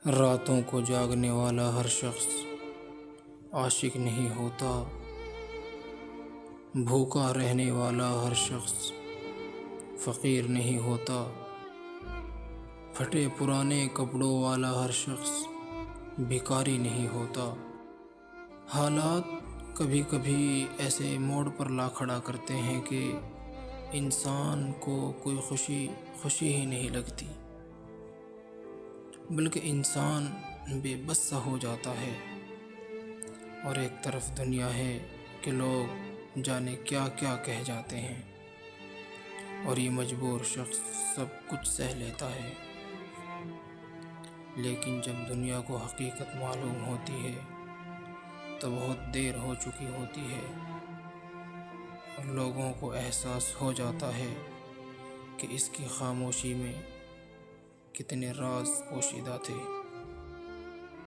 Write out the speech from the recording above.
راتوں کو جاگنے والا ہر شخص عاشق نہیں ہوتا، بھوکا رہنے والا ہر شخص فقیر نہیں ہوتا، پھٹے پرانے کپڑوں والا ہر شخص بھکاری نہیں ہوتا۔ حالات کبھی کبھی ایسے موڑ پر لا کھڑا کرتے ہیں کہ انسان کو کوئی خوشی ہی نہیں لگتی، بلکہ انسان بے بس سا ہو جاتا ہے۔ اور ایک طرف دنیا ہے کہ لوگ جانے کیا کیا کہہ جاتے ہیں، اور یہ مجبور شخص سب کچھ سہ لیتا ہے۔ لیکن جب دنیا کو حقیقت معلوم ہوتی ہے تو بہت دیر ہو چکی ہوتی ہے، اور لوگوں کو احساس ہو جاتا ہے کہ اس کی خاموشی میں کتنے راز پوشیدہ تھے۔